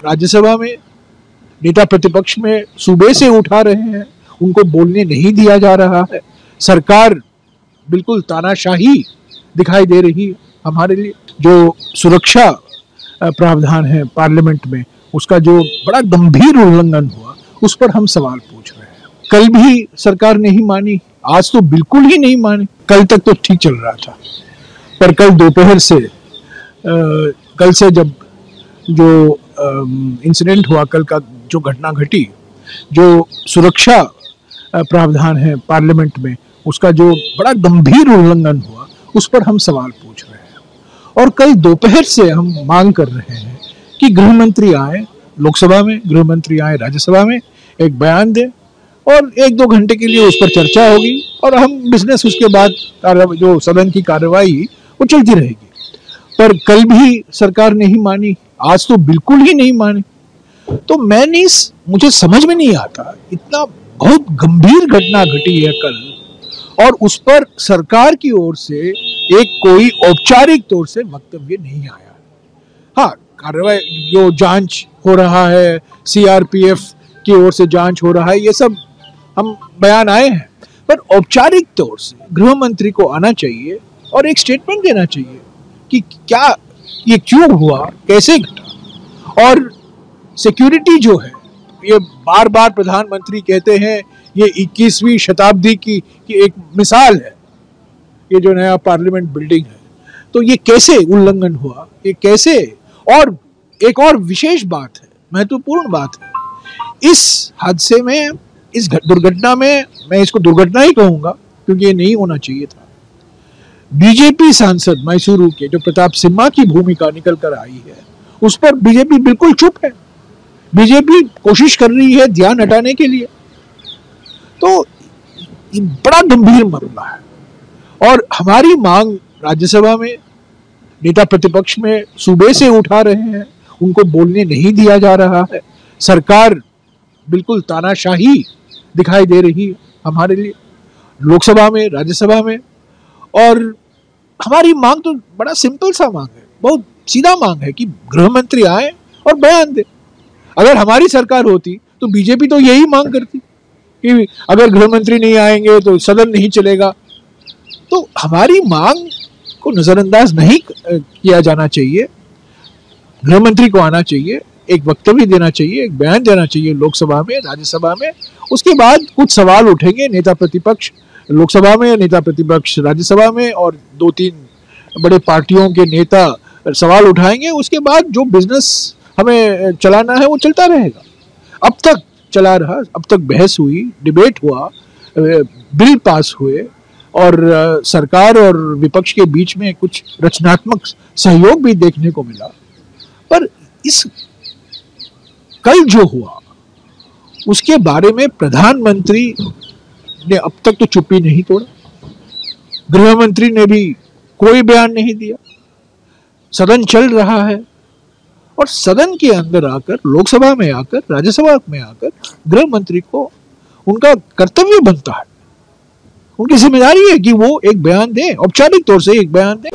राज्यसभा में नेता प्रतिपक्ष में सूबे से उठा रहे हैं, उनको बोलने नहीं दिया जा रहा है। सरकार बिल्कुल तानाशाही दिखाई दे रही है हमारे लिए। जो सुरक्षा प्रावधान है पार्लियामेंट में, उसका जो बड़ा गंभीर उल्लंघन हुआ, उस पर हम सवाल पूछ रहे हैं। कल भी सरकार नहीं मानी, आज तो बिल्कुल ही नहीं मानी। कल तक तो ठीक चल रहा था, पर कल दोपहर से कल से जब जो इंसिडेंट हुआ, कल का जो घटना घटी, जो सुरक्षा प्रावधान है पार्लियामेंट में, उसका जो बड़ा गंभीर उल्लंघन हुआ, उस पर हम सवाल पूछ रहे हैं। और कल दोपहर से हम मांग कर रहे हैं कि गृह मंत्री आए लोकसभा में, गृह मंत्री आए राज्यसभा में, एक बयान दें और 1-2 घंटे के लिए उस पर चर्चा होगी और हम बिजनेस उसके बाद जो सदन की कार्रवाई वो चलती रहेगी। पर कल भी सरकार नहीं मानी, आज तो बिल्कुल ही नहीं मानी। तो मुझे समझ में नहीं आता, इतना बहुत गंभीर घटना घटी है कल, और उस पर सरकार की ओर से एक कोई औपचारिक तौर से वक्तव्य नहीं आया। हाँ, कार्रवाई जो जांच हो रहा है, सीआरपीएफ की ओर से जांच हो रहा है, ये सब हम बयान आए हैं, पर औपचारिक तौर से गृह मंत्री को आना चाहिए और एक स्टेटमेंट देना चाहिए कि क्या ये क्यों हुआ, कैसे घटा। और सिक्योरिटी जो है, ये बार बार प्रधानमंत्री कहते हैं ये 21वीं शताब्दी की एक मिसाल है, ये जो नया पार्लियामेंट बिल्डिंग है। तो ये कैसे उल्लंघन हुआ, ये कैसे। और एक और विशेष बात है, महत्वपूर्ण बात है, इस हादसे में, इस दुर्घटना में, मैं इसको दुर्घटना ही कहूंगा क्योंकि ये नहीं होना चाहिए था, बीजेपी सांसद मैसूरू के जो प्रताप सिम्हा की भूमिका निकल कर आई है, उस पर बीजेपी बिल्कुल चुप है। बीजेपी कोशिश कर रही है ध्यान हटाने के लिए। तो ये बड़ा गंभीर मामला है और हमारी मांग राज्यसभा में नेता प्रतिपक्ष में सूबे से उठा रहे हैं, उनको बोलने नहीं दिया जा रहा है। सरकार बिल्कुल तानाशाही दिखाई दे रही है हमारे लिए, लोकसभा में, राज्यसभा में। और हमारी मांग तो बड़ा सिंपल सा मांग है, बहुत सीधा मांग है कि गृह मंत्री आए और बयान दे। अगर हमारी सरकार होती तो बीजेपी तो यही मांग करती कि अगर गृह मंत्री नहीं आएंगे तो सदन नहीं चलेगा। तो हमारी मांग को नजरअंदाज नहीं किया जाना चाहिए। गृह मंत्री को आना चाहिए, एक वक्तव्य देना चाहिए, एक बयान देना चाहिए लोकसभा में, राज्यसभा में। उसके बाद कुछ सवाल उठेंगे, नेता प्रतिपक्ष लोकसभा में, नेता प्रतिपक्ष राज्यसभा में, और 2-3 बड़े पार्टियों के नेता सवाल उठाएंगे। उसके बाद जो बिजनेस हमें चलाना है वो चलता रहेगा। अब तक चला रहा, अब तक बहस हुई, डिबेट हुआ, बिल पास हुए और सरकार और विपक्ष के बीच में कुछ रचनात्मक सहयोग भी देखने को मिला। पर इस कल जो हुआ उसके बारे में प्रधानमंत्री ने अब तक तो चुप्पी नहीं तोड़ा, गृह मंत्री ने भी कोई बयान नहीं दिया। सदन चल रहा है और सदन के अंदर आकर, लोकसभा में आकर, राज्यसभा में आकर गृह मंत्री को उनका कर्तव्य बनता है, उनकी जिम्मेदारी है कि वो एक बयान दें, औपचारिक तौर से एक बयान दें।